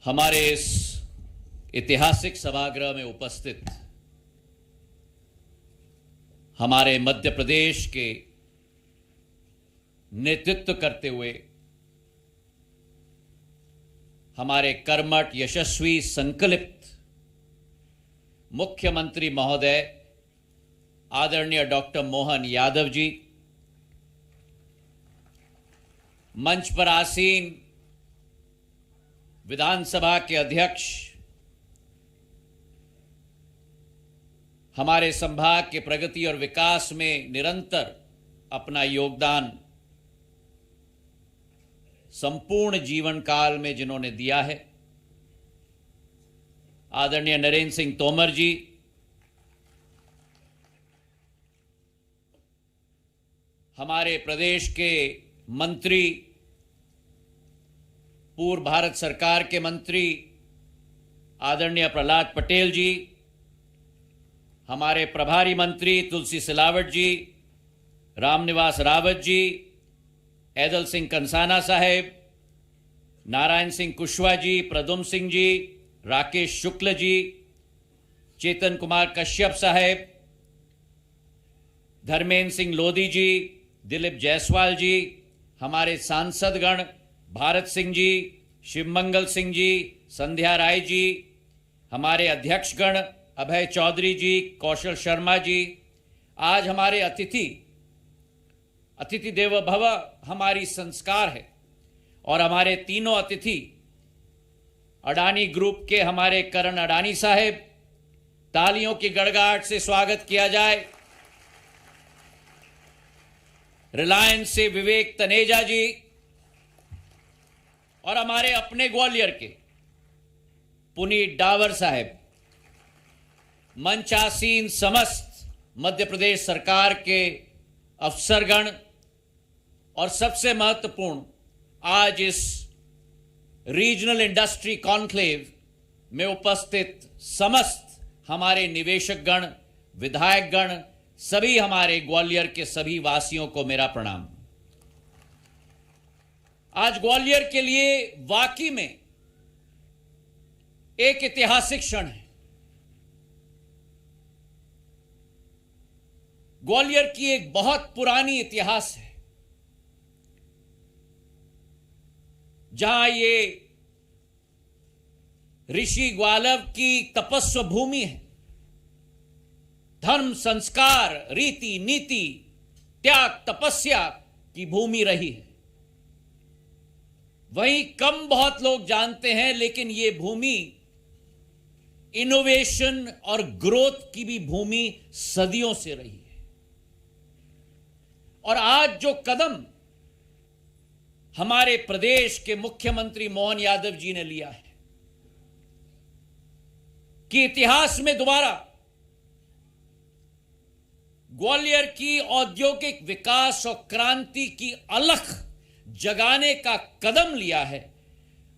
हमारे इस ऐतिहासिक सभागृह में उपस्थित हमारे मध्य प्रदेश के नेतृत्व करते हुए हमारे कर्मठ, यशस्वी, संकल्पित मुख्यमंत्री महोदय आदरणीय डॉक्टर मोहन यादव जी, मंच पर आसीन विधानसभा के अध्यक्ष, हमारे संभाग के प्रगति और विकास में निरंतर अपना योगदान संपूर्ण जीवन काल में जिन्होंने दिया है, आदरणीय नरेंद्र सिंह तोमर जी, हमारे प्रदेश के मंत्री, पूर्व भारत सरकार के मंत्री आदरणीय प्रहलाद पटेल जी, हमारे प्रभारी मंत्री तुलसी सिलावट जी, रामनिवास रावत जी, ऐदल सिंह कंसाना साहेब, नारायण सिंह कुशवाहा जी, प्रद्युम्न सिंह जी, राकेश शुक्ल जी, चेतन कुमार कश्यप साहेब, धर्मेंद्र सिंह लोधी जी, दिलीप जायसवाल जी, हमारे सांसदगण भारत सिंह जी, शिवमंगल सिंह जी, संध्या राय जी, हमारे अध्यक्षगण अभय चौधरी जी, कौशल शर्मा जी, आज हमारे अतिथि देवो भव हमारी संस्कार है और हमारे तीनों अतिथि अडानी ग्रुप के हमारे करण अडानी साहेब, तालियों की गड़गड़ाहट से स्वागत किया जाए। रिलायंस से विवेक तनेजा जी और हमारे अपने ग्वालियर के पुनीत डावर साहेब, मंचासीन समस्त मध्य प्रदेश सरकार के अफसरगण और सबसे महत्वपूर्ण आज इस रीजनल इंडस्ट्री कॉन्क्लेव में उपस्थित समस्त हमारे निवेशकगण, विधायकगण, सभी हमारे ग्वालियर के सभी वासियों को मेरा प्रणाम। आज ग्वालियर के लिए वाकई में एक ऐतिहासिक क्षण है। ग्वालियर की एक बहुत पुरानी इतिहास है, जहां ये ऋषि ग्वालव की तपस्या भूमि है। धर्म, संस्कार, रीति, नीति, त्याग, तपस्या की भूमि रही है। वहीं कम बहुत लोग जानते हैं, लेकिन ये भूमि इनोवेशन और ग्रोथ की भी भूमि सदियों से रही है। और आज जो कदम हमारे प्रदेश के मुख्यमंत्री मोहन यादव जी ने लिया है कि इतिहास में दोबारा ग्वालियर की औद्योगिक विकास और क्रांति की अलख जगाने का कदम लिया है,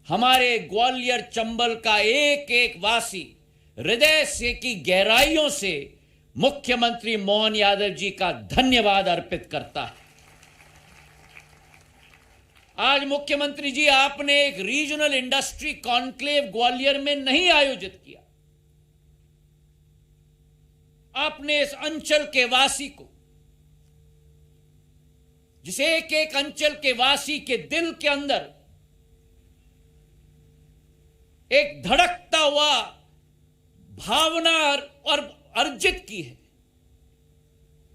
हमारे ग्वालियर चंबल का एक एक वासी हृदय से की गहराइयों से मुख्यमंत्री मोहन यादव जी का धन्यवाद अर्पित करता है। आज मुख्यमंत्री जी, आपने एक रीजनल इंडस्ट्री कॉन्क्लेव ग्वालियर में नहीं आयोजित किया। आपने इस अंचल के वासी को, जिसे एक एक अंचल के वासी के दिल के अंदर एक धड़कता हुआ भावना और अर्जित की है,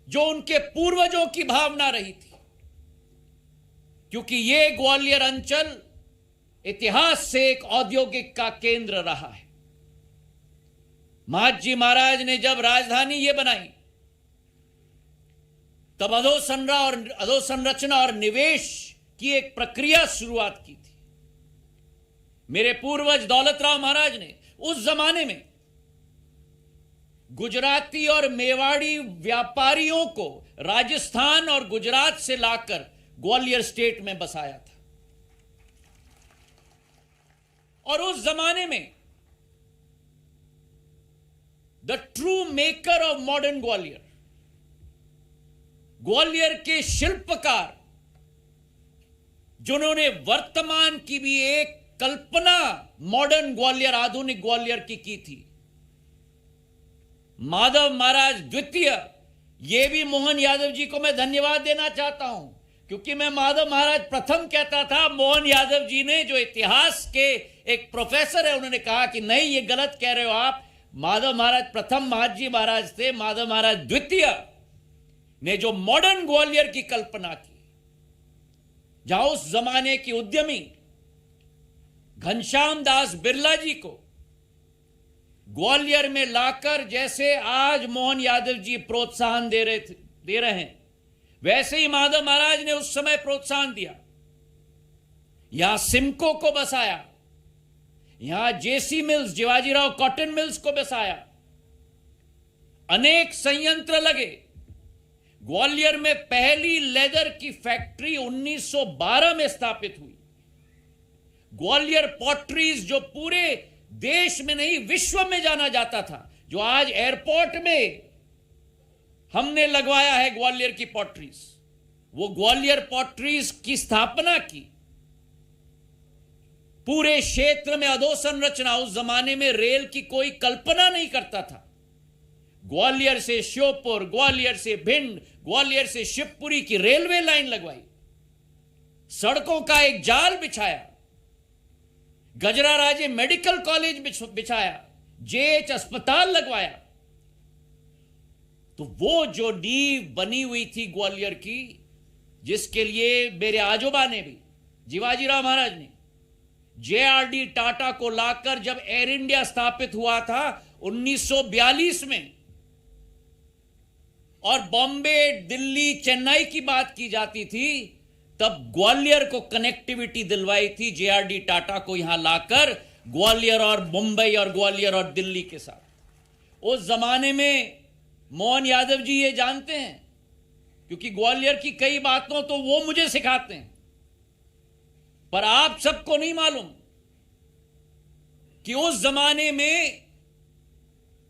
जो उनके पूर्वजों की भावना रही थी। क्योंकि ये ग्वालियर अंचल इतिहास से एक औद्योगिक का केंद्र रहा है। महाजी महाराज ने जब राजधानी ये बनाई, तब अधोसंरचना और निवेश की एक प्रक्रिया शुरुआत की थी। मेरे पूर्वज दौलतराव महाराज ने उस जमाने में गुजराती और मेवाड़ी व्यापारियों को राजस्थान और गुजरात से लाकर ग्वालियर स्टेट में बसाया था। और उस जमाने में the true maker of modern Gwalior, Gwalior के शिल्पकार, जिन्होंने वर्तमान की भी एक कल्पना मॉडर्न ग्वालियर, आधुनिक ग्वालियर की थी। माधव महाराज द्वितीय, यह भी मोहन यादव जी को मैं धन्यवाद देना चाहता हूं, क्योंकि मैं माधव महाराज प्रथम कहता था। मोहन यादव जी ने, जो इतिहास के एक प्रोफेसर है, उन्होंने कहा कि नहीं, ये गलत कह रहे हो आप। माधव महाराज प्रथम महाजी महाराज थे, माधव महाराज द्वितीय ने जो मॉडर्न ग्वालियर की कल्पना की, जहां उस जमाने की उद्यमी घनश्याम दास बिरला जी को ग्वालियर में लाकर, जैसे आज मोहन यादव जी प्रोत्साहन दे रहे हैं, वैसे ही माधव महाराज ने उस समय प्रोत्साहन दिया। यहां सिमको को बसाया, यहां जेसी मिल्स, जिवाजीराव कॉटन मिल्स को बसाया, अनेक संयंत्र लगे। ग्वालियर में पहली लेदर की फैक्ट्री 1912 में स्थापित हुई। ग्वालियर पॉटरीज, जो पूरे देश में नहीं विश्व में जाना जाता था, जो आज एयरपोर्ट में हमने लगवाया है ग्वालियर की पॉटरीज, वो ग्वालियर पॉटरीज की स्थापना की। पूरे क्षेत्र में अधोसंरचना, उस जमाने में रेल की कोई कल्पना नहीं करता था। ग्वालियर से श्योपुर, ग्वालियर से भिंड, ग्वालियर से शिवपुरी की रेलवे लाइन लगवाई, सड़कों का एक जाल बिछाया, गजरा राजे मेडिकल कॉलेज बिछाया, जेएच अस्पताल लगवाया। तो वो जो नींव बनी हुई थी ग्वालियर की, जिसके लिए मेरे आजोबा ने भी, जिवाजीराव महाराज ने, जेआरडी टाटा को लाकर जब एयर इंडिया स्थापित हुआ था 1942 में, और बॉम्बे, दिल्ली, चेन्नई की बात की जाती थी, तब ग्वालियर को कनेक्टिविटी दिलवाई थी जेआरडी टाटा को यहां लाकर, ग्वालियर और मुंबई और ग्वालियर और दिल्ली के साथ। उस जमाने में मोहन यादव जी ये जानते हैं, क्योंकि ग्वालियर की कई बातों तो वो मुझे सिखाते हैं, पर आप सबको नहीं मालूम कि उस जमाने में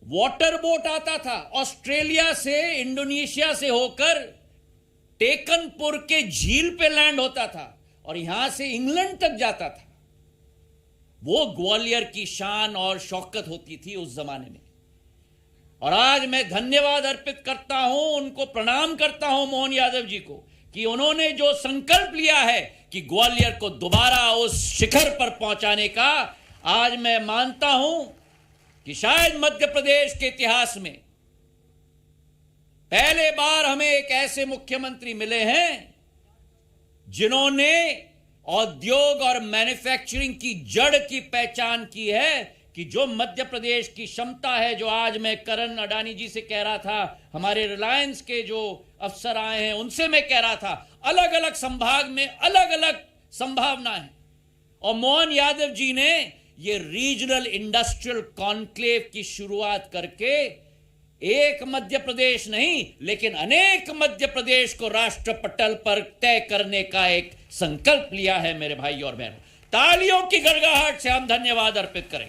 वाटर बोट आता था ऑस्ट्रेलिया से, इंडोनेशिया से होकर टेकनपुर के झील पे लैंड होता था और यहां से इंग्लैंड तक जाता था। वो ग्वालियर की शान और शौकत होती थी उस जमाने में। और आज मैं धन्यवाद अर्पित करता हूं, उनको प्रणाम करता हूं मोहन यादव जी को, कि उन्होंने जो संकल्प लिया है कि ग्वालियर को दोबारा उस शिखर पर पहुंचाने का, आज मैं मानता हूं कि शायद मध्य प्रदेश के इतिहास में पहले बार हमें एक ऐसे मुख्यमंत्री मिले हैं जिन्होंने औद्योग और मैन्युफैक्चरिंग की जड़ की पहचान की है, कि जो मध्य प्रदेश की क्षमता है, जो आज मैं करण अडानी जी से कह रहा था, हमारे रिलायंस के जो अफसर आए हैं उनसे मैं कह रहा था, अलग अलग संभाग में अलग अलग संभावना है। और मोहन यादव जी ने ये रीजनल इंडस्ट्रियल कॉन्क्लेव की शुरुआत करके एक मध्य प्रदेश नहीं, लेकिन अनेक मध्य प्रदेश को राष्ट्र पटल पर तय करने का एक संकल्प लिया है। मेरे भाई और बहनों, तालियों की गड़गड़ाहट से हम धन्यवाद अर्पित करें।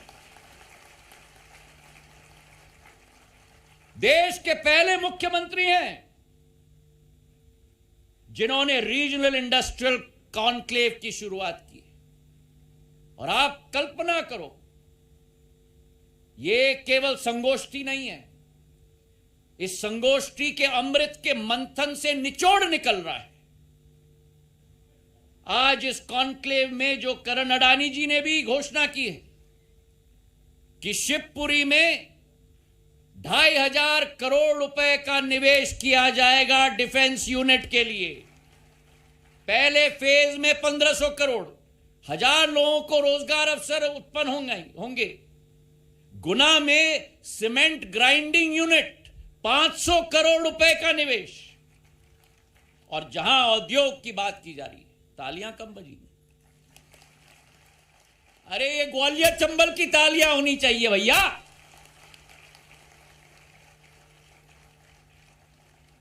देश के पहले मुख्यमंत्री हैं जिन्होंने रीजनल इंडस्ट्रियल कॉन्क्लेव की शुरुआत की। और आप कल्पना करो, यह केवल संगोष्ठी नहीं है, इस संगोष्ठी के अमृत के मंथन से निचोड़ निकल रहा है। आज इस कॉन्क्लेव में जो करण अडानी जी ने भी घोषणा की है कि शिवपुरी में 2500 करोड़ रुपए का निवेश किया जाएगा डिफेंस यूनिट के लिए। पहले फेज में 1500 करोड़, 1000 लोगों को रोजगार अवसर उत्पन्न होंगे। गुना में सीमेंट ग्राइंडिंग यूनिट, 500 करोड़ रुपए का निवेश। और जहां उद्योग की बात की जा रही है, तालियां कम बजी। अरे ये ग्वालियर चंबल की तालियां होनी चाहिए भैया।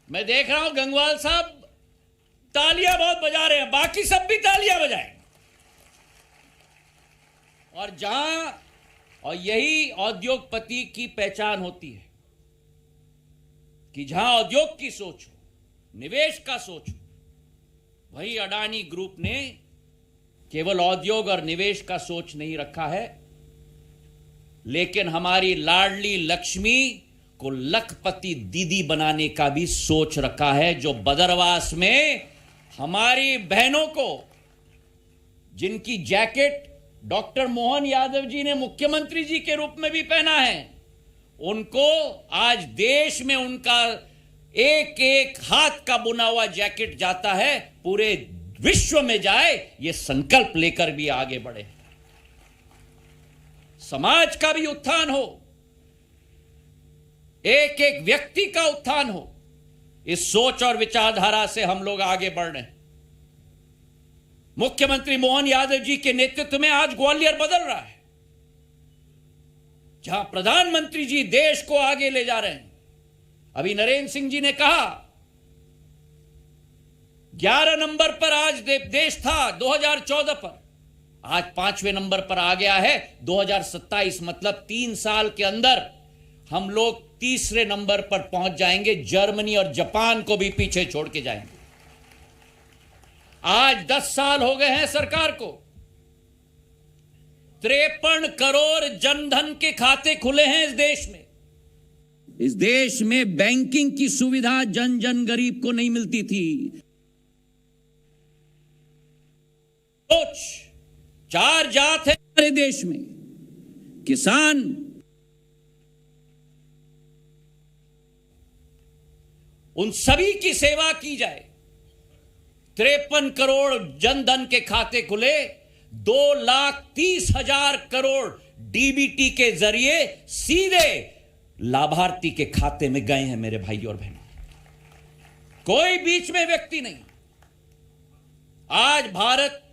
मैं देख रहा हूं गंगवाल साहब तालियां बहुत बजा रहे हैं, बाकी सब भी तालियां बजाएं। और यही औद्योगपति की पहचान होती है कि जहां उद्योग की सोच हो, निवेश का सोच हो, वही अडानी ग्रुप ने केवल उद्योग और निवेश का सोच नहीं रखा है, लेकिन हमारी लाडली लक्ष्मी को लखपति दीदी बनाने का भी सोच रखा है, जो बदरवास में हमारी बहनों को, जिनकी जैकेट डॉक्टर मोहन यादव जी ने मुख्यमंत्री जी के रूप में भी पहना है, उनको आज देश में उनका एक एक हाथ का बुना हुआ जैकेट जाता है, पूरे विश्व में जाए, यह संकल्प लेकर भी आगे बढ़े। समाज का भी उत्थान हो, एक एक व्यक्ति का उत्थान हो, इस सोच और विचारधारा से हम लोग आगे बढ़ रहे हैं। मुख्यमंत्री मोहन यादव जी के नेतृत्व में आज ग्वालियर बदल रहा है, जहां प्रधानमंत्री जी देश को आगे ले जा रहे हैं। अभी नरेंद्र सिंह जी ने कहा 11 नंबर पर आज देश था 2014 पर, आज 5वें नंबर पर आ गया है 2027। मतलब 3 साल के अंदर हम लोग 3रे नंबर पर पहुंच जाएंगे, जर्मनी और जापान को भी पीछे छोड़ के जाएंगे। आज 10 साल हो गए हैं सरकार को, 53 करोड़ जनधन के खाते खुले हैं इस देश में। इस देश में बैंकिंग की सुविधा जन जन गरीब को नहीं मिलती थी। 4 जात है हमारे देश में, किसान, उन सभी की सेवा की जाए। 53 करोड़ जनधन के खाते खुले, 2,30,000 करोड़ डीबीटी के जरिए सीधे लाभार्थी के खाते में गए हैं मेरे भाई और बहनों। कोई बीच में व्यक्ति नहीं। आज भारत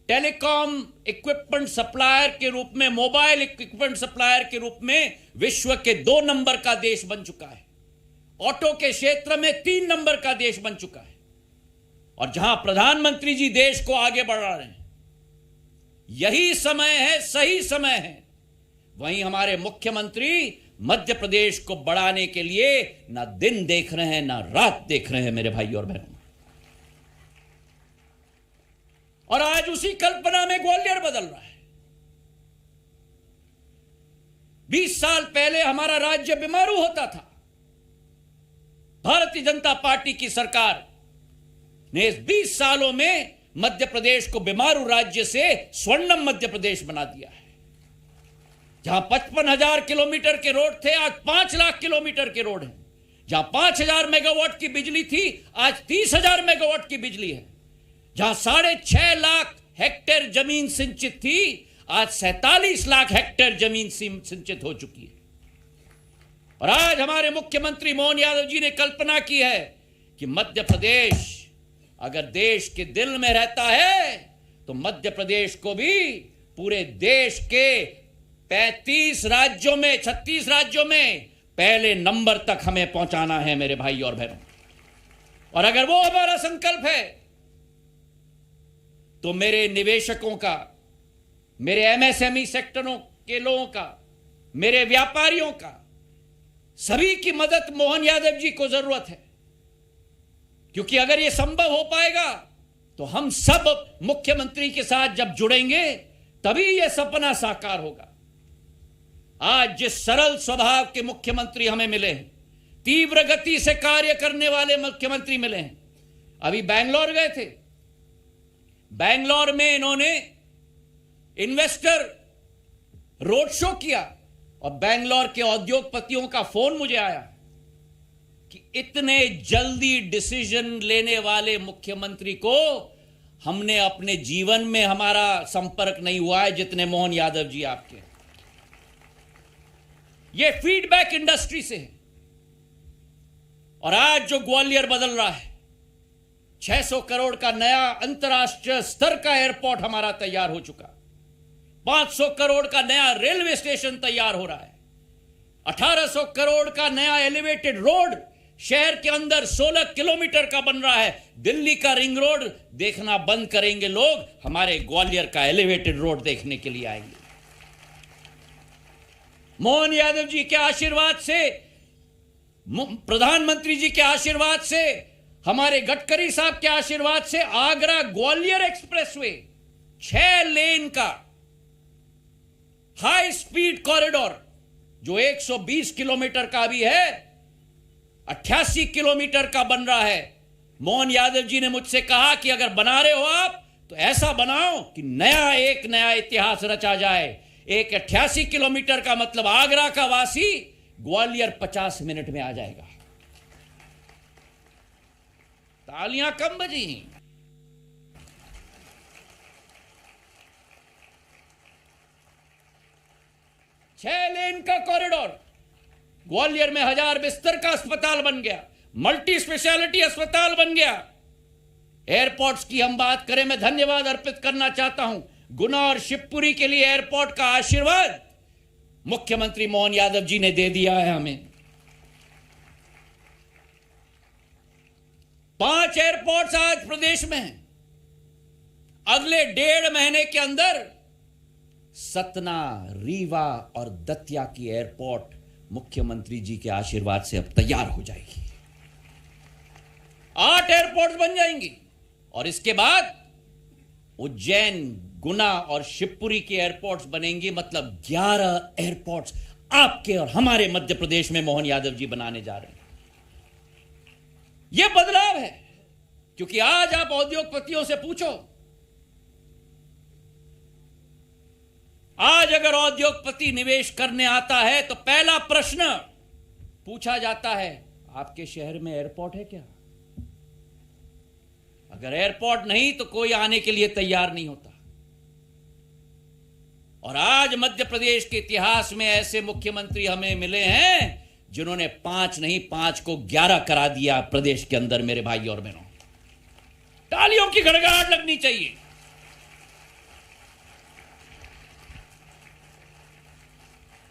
टेलीकॉम इक्विपमेंट सप्लायर के रूप में, मोबाइल इक्विपमेंट सप्लायर के रूप में विश्व के 2 नंबर का देश बन चुका है। ऑटो के क्षेत्र में 3 नंबर का देश बन चुका है। और जहां प्रधानमंत्री जी देश को आगे बढ़ा रहे हैं, यही समय है, सही समय है। वहीं हमारे मुख्यमंत्री मध्य प्रदेश को बढ़ाने के लिए ना दिन देख रहे हैं, ना रात देख रहे हैं मेरे भाई और बहनों। और आज उसी कल्पना में ग्वालियर बदल रहा है। 20 साल पहले हमारा राज्य बीमारू होता था। भारतीय जनता पार्टी की सरकार ने इस 20 सालों में मध्य प्रदेश को बीमारू राज्य से स्वर्णम मध्य प्रदेश बना दिया है। जहां 55,000 किलोमीटर के रोड थे, आज 5 लाख किलोमीटर के रोड हैं। जहां 5,000 मेगावाट की बिजली थी, आज 30,000 मेगावाट की बिजली है। जहां 6.5 लाख हेक्टेयर जमीन सिंचित थी, आज 47 लाख हेक्टेयर जमीन सिंचित हो चुकी है। और आज हमारे मुख्यमंत्री मोहन यादव जी ने कल्पना की है कि मध्य प्रदेश अगर देश के दिल में रहता है, तो मध्य प्रदेश को भी पूरे देश के 35 राज्यों में, 36 राज्यों में पहले नंबर तक हमें पहुंचाना है मेरे भाई और बहनों। और अगर वो हमारा संकल्प है, तो मेरे निवेशकों का, मेरे एमएसएमई सेक्टरों के लोगों का, मेरे व्यापारियों का, सभी की मदद मोहन यादव जी को जरूरत है। क्योंकि अगर यह संभव हो पाएगा, तो हम सब मुख्यमंत्री के साथ जब जुड़ेंगे, तभी यह सपना साकार होगा। आज जिस सरल स्वभाव के मुख्यमंत्री हमें मिले हैं, तीव्र गति से कार्य करने वाले मुख्यमंत्री मिले हैं। अभी बैंगलोर गए थे, बैंगलोर में इन्होंने इन्वेस्टर रोड शो किया, और बैंगलोर के उद्योगपतियों का फोन मुझे आया कि इतने जल्दी डिसीजन लेने वाले मुख्यमंत्री को हमने अपने जीवन में, हमारा संपर्क नहीं हुआ है जितने मोहन यादव जी आपके। ये फीडबैक इंडस्ट्री से है। और आज जो ग्वालियर बदल रहा है, 600 करोड़ का नया अंतर्राष्ट्रीय स्तर का एयरपोर्ट हमारा तैयार हो चुका, 500 करोड़ का नया रेलवे स्टेशन तैयार हो रहा है, 1800 करोड़ का नया एलिवेटेड रोड शहर के अंदर 16 किलोमीटर का बन रहा है। दिल्ली का रिंग रोड देखना बंद करेंगे लोग, हमारे ग्वालियर का एलिवेटेड रोड देखने के लिए आएंगे। मोहन यादव जी के आशीर्वाद से, प्रधानमंत्री जी के आशीर्वाद से, हमारे गडकरी साहब के आशीर्वाद से आगरा ग्वालियर एक्सप्रेसवे 6 लेन का हाई स्पीड कॉरिडोर जो 120 किलोमीटर का भी है, 88 किलोमीटर का बन रहा है। मोहन यादव जी ने मुझसे कहा कि अगर बना रहे हो आप तो ऐसा बनाओ कि एक नया इतिहास रचा जाए। एक 88 किलोमीटर का मतलब आगरा का वासी ग्वालियर 50 मिनट में आ जाएगा। तालियां कम बजी। 6 लेन का कॉरिडोर, ग्वालियर में 1000 बिस्तर का अस्पताल बन गया, मल्टी स्पेशलिटी अस्पताल बन गया। एयरपोर्ट्स की हम बात करें, मैं धन्यवाद अर्पित करना चाहता हूं गुना और शिवपुरी के लिए। एयरपोर्ट का आशीर्वाद मुख्यमंत्री मोहन यादव जी ने दे दिया है हमें। 5 एयरपोर्ट्स आज प्रदेश में हैं। अगले 1.5 महीने के अंदर सतना, रीवा और दतिया की एयरपोर्ट मुख्यमंत्री जी के आशीर्वाद से अब तैयार हो जाएगी। 8 एयरपोर्ट्स बन जाएंगी और इसके बाद उज्जैन, गुना और शिवपुरी के एयरपोर्ट्स बनेंगे। मतलब 11 एयरपोर्ट्स आपके और हमारे मध्य प्रदेश में मोहन यादव जी बनाने जा रहे हैं। यह बदलाव है, क्योंकि आज आप उद्योगपतियों से पूछो, आज अगर उद्योगपति निवेश करने आता है तो पहला प्रश्न पूछा जाता है, आपके शहर में एयरपोर्ट है क्या? अगर एयरपोर्ट नहीं तो कोई आने के लिए तैयार नहीं होता। और आज मध्य प्रदेश के इतिहास में ऐसे मुख्यमंत्री हमें मिले हैं जिन्होंने 5 नहीं 5 को 11 करा दिया प्रदेश के अंदर। मेरे भाई और बहनों, तालियों की गड़गड़ाहट लगनी चाहिए।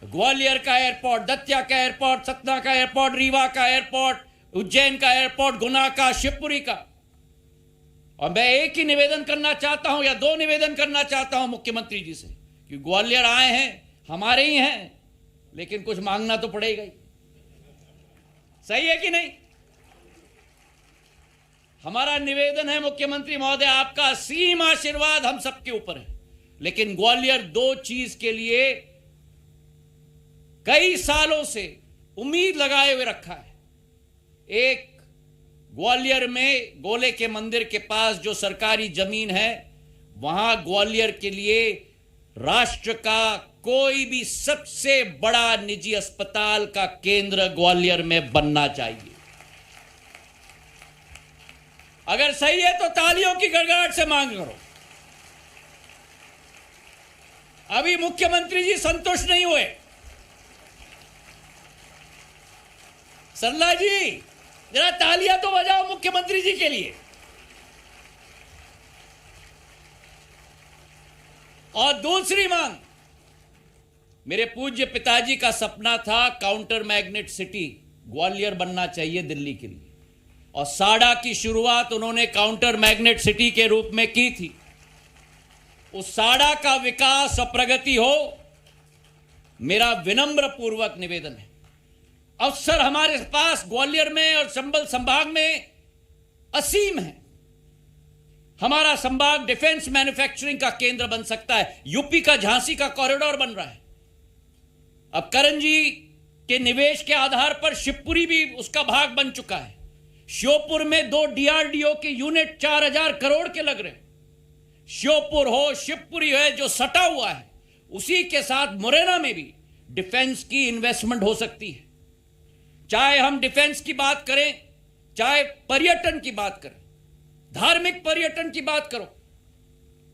ग्वालियर का एयरपोर्ट, दतिया का एयरपोर्ट, सतना का एयरपोर्ट, रीवा का एयरपोर्ट, उज्जैन का एयरपोर्ट, गुना का, शिवपुरी का। और मैं एक ही निवेदन करना चाहता हूं या 2 निवेदन करना चाहता हूं मुख्यमंत्री जी से कि ग्वालियर आए हैं, हमारे ही हैं, लेकिन कुछ मांगना तो पड़ेगा ही। सही है कि नहीं? हमारा निवेदन है मुख्यमंत्री महोदय, आपका असीम आशीर्वाद हम सबके ऊपर है, लेकिन ग्वालियर 2 चीज के लिए कई सालों से उम्मीद लगाए हुए रखा है। एक, ग्वालियर में गोले के मंदिर के पास जो सरकारी जमीन है, वहां ग्वालियर के लिए राष्ट्र का कोई भी सबसे बड़ा निजी अस्पताल का केंद्र ग्वालियर में बनना चाहिए। अगर सही है तो तालियों की गड़गड़ाहट से मांग करो। अभी मुख्यमंत्री जी संतुष्ट नहीं हुए। सरला जी, जरा तालियां तो बजाओ मुख्यमंत्री जी के लिए। और दूसरी मांग, मेरे पूज्य पिताजी का सपना था काउंटर मैग्नेट सिटी ग्वालियर बनना चाहिए दिल्ली के लिए, और साड़ा की शुरुआत उन्होंने काउंटर मैग्नेट सिटी के रूप में की थी। उस साड़ा का विकास और प्रगति हो, मेरा विनम्र पूर्वक निवेदन है। अवसर हमारे पास ग्वालियर में और चंबल संभाग में असीम है। हमारा संभाग डिफेंस मैन्युफैक्चरिंग का केंद्र बन सकता है। यूपी का झांसी का कॉरिडोर बन रहा है। अब करण जी के निवेश के आधार पर शिवपुरी भी उसका भाग बन चुका है। श्योपुर में 2 डीआरडीओ के यूनिट 4000 करोड़ के लग रहे हैं। श्योपुर हो, शिवपुरी है जो सटा हुआ है, उसी के साथ मुरैना में भी डिफेंस की इन्वेस्टमेंट हो सकती है। चाहे हम डिफेंस की बात करें, चाहे पर्यटन की बात करें, धार्मिक पर्यटन की बात करो।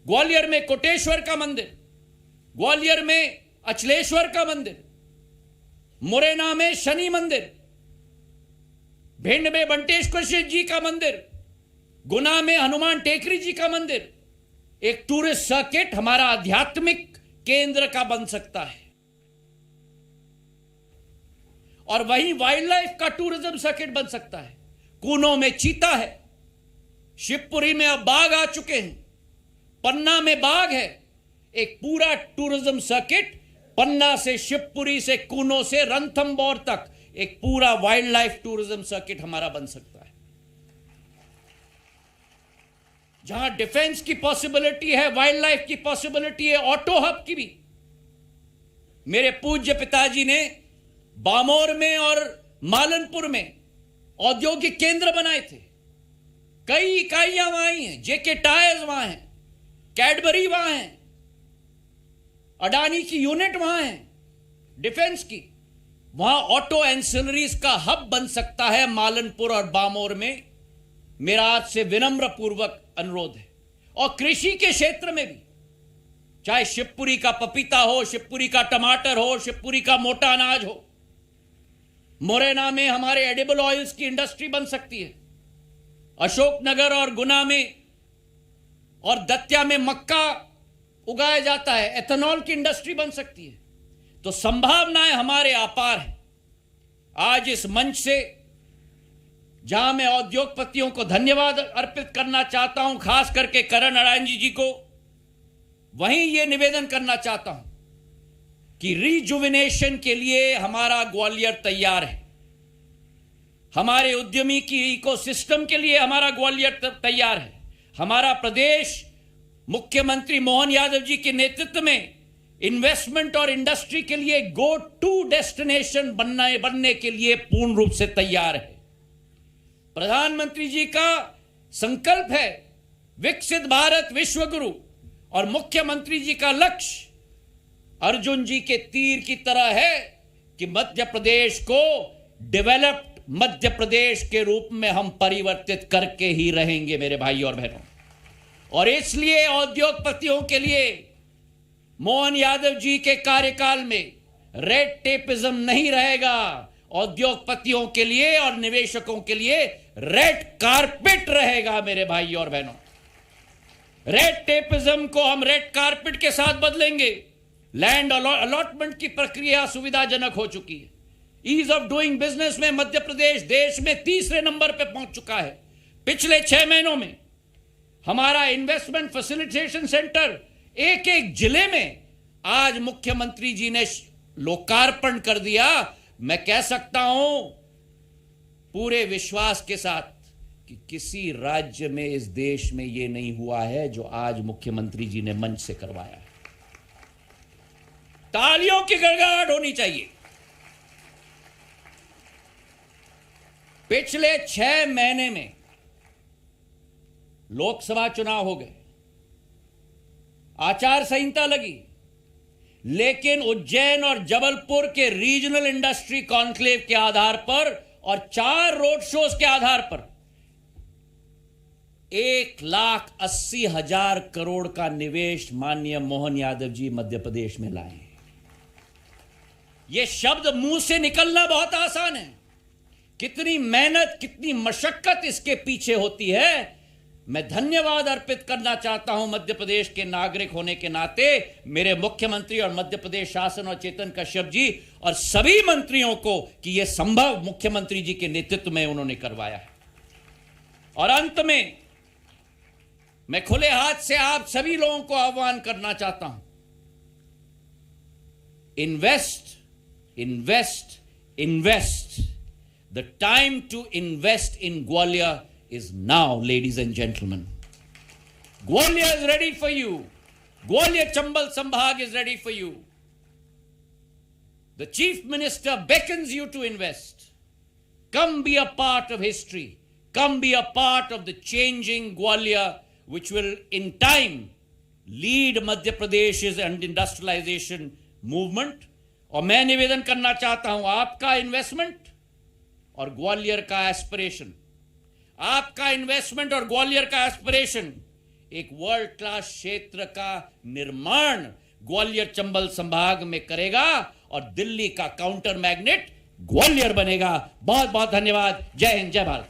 ग्वालियर में कोटेश्वर का मंदिर, ग्वालियर में अचलेश्वर का मंदिर, मुरैना में शनि मंदिर, भिंड में बंटेश्वर जी का मंदिर, गुना में हनुमान टेकरी जी का मंदिर। एक टूरिस्ट सर्किट हमारा आध्यात्मिक केंद्र का बन सकता है। और वहीं वाइल्ड लाइफ का टूरिज्म सर्किट बन सकता है। कूनो में चीता है, शिवपुरी में अब बाघ आ चुके हैं, पन्ना में बाघ है। एक पूरा टूरिज्म सर्किट पन्ना से, शिवपुरी से, कूनो से रणथंभौर तक एक पूरा वाइल्ड लाइफ टूरिज्म सर्किट हमारा बन सकता है। जहां डिफेंस की पॉसिबिलिटी है, वाइल्ड लाइफ की पॉसिबिलिटी है, ऑटो हब की भी। मेरे पूज्य पिताजी ने बामोर में और मालनपुर में औद्योगिक केंद्र बनाए थे। कई इकाइयां वहां आई हैं, जेके टायर्स वहां हैं, कैडबरी वहां है, अडानी की यूनिट वहां है डिफेंस की। वहां ऑटो एंसिलरीज का हब बन सकता है मालनपुर और बामोर में। मेरा आज से विनम्र पूर्वक अनुरोध है। और कृषि के क्षेत्र में भी, चाहे शिवपुरी का पपीता हो, शिवपुरी का टमाटर हो, शिवपुरी का मोटा अनाज हो, मुरैना में हमारे एडिबल ऑयल्स की इंडस्ट्री बन सकती है। अशोकनगर और गुना में और दतिया में मक्का उगाया जाता है, एथेनॉल की इंडस्ट्री बन सकती है। तो संभावनाएं हमारे अपार हैं। आज इस मंच से जहां मैं उद्योगपतियों को धन्यवाद अर्पित करना चाहता हूं, खास करके करण अडानी जी को, वहीं यह निवेदन करना चाहता हूं कि रिजुविनेशन के लिए हमारा ग्वालियर तैयार है। हमारे उद्यमी की इकोसिस्टम के लिए हमारा ग्वालियर तैयार है। हमारा प्रदेश मुख्यमंत्री मोहन यादव जी के नेतृत्व में इन्वेस्टमेंट और इंडस्ट्री के लिए गो टू डेस्टिनेशन बनने के लिए पूर्ण रूप से तैयार है। प्रधानमंत्री जी का संकल्प है विकसित भारत विश्व गुरु, और मुख्यमंत्री जी का लक्ष्य अर्जुन जी के तीर की तरह है कि मध्य प्रदेश को डेवलप्ड मध्य प्रदेश के रूप में हम परिवर्तित करके ही रहेंगे मेरे भाई और बहनों। और इसलिए उद्योगपतियों के लिए मोहन यादव जी के कार्यकाल में रेड टेपिज्म नहीं रहेगा। उद्योगपतियों के लिए और निवेशकों के लिए रेड कारपेट रहेगा मेरे भाई और बहनों। रेड टेपिज्म को हम रेड कारपेट के साथ बदलेंगे। लैंड अलॉटमेंट की प्रक्रिया सुविधाजनक हो चुकी है। ईज ऑफ डूइंग बिजनेस में मध्य प्रदेश देश में तीसरे नंबर पर पहुंच चुका है। पिछले 6 महीनों में हमारा इन्वेस्टमेंट फैसिलिटेशन सेंटर एक एक जिले में आज मुख्यमंत्री जी ने लोकार्पण कर दिया। मैं कह सकता हूं पूरे विश्वास के साथ कि किसी राज्य में इस देश में यह नहीं हुआ है जो आज मुख्यमंत्री जी ने मंच से करवाया है। तालियों की गड़गड़ाहट होनी चाहिए। पिछले 6 महीने में लोकसभा चुनाव हो गए, आचार संहिता लगी, लेकिन उज्जैन और जबलपुर के रीजनल इंडस्ट्री कॉन्क्लेव के आधार पर और 4 रोड शोज के आधार पर 1,80,000 करोड़ का निवेश माननीय मोहन यादव जी मध्य प्रदेश में लाए। यह शब्द मुंह से निकलना बहुत आसान है, कितनी मेहनत कितनी मशक्कत इसके पीछे होती है। मैं धन्यवाद अर्पित करना चाहता हूं मध्य प्रदेश के नागरिक होने के नाते मेरे मुख्यमंत्री और मध्य प्रदेश शासन और चेतन कश्यप जी और सभी मंत्रियों को कि यह संभव मुख्यमंत्री जी के नेतृत्व में उन्होंने करवाया है। और अंत में मैं खुले हाथ से आप सभी लोगों को आह्वान करना चाहता हूं, invest invest invest. The time to invest in Gwalior is now, ladies and gentlemen. Gwalior is ready for you. Gwalior Chambal Sambhag is ready for you. The Chief Minister beckons you to invest. Come be a part of history. Come be a part of the changing Gwalior, which will in time lead Madhya Pradesh's industrialization movement. और मैं निवेदन करना चाहता हूं, आपका investment और ग्वालियर का aspiration, आपका इन्वेस्टमेंट और ग्वालियर का एस्पिरेशन एक वर्ल्ड क्लास क्षेत्र का निर्माण ग्वालियर चंबल संभाग में करेगा और दिल्ली का काउंटर मैग्नेट ग्वालियर बनेगा। बहुत बहुत धन्यवाद। जय हिंद, जय भारत।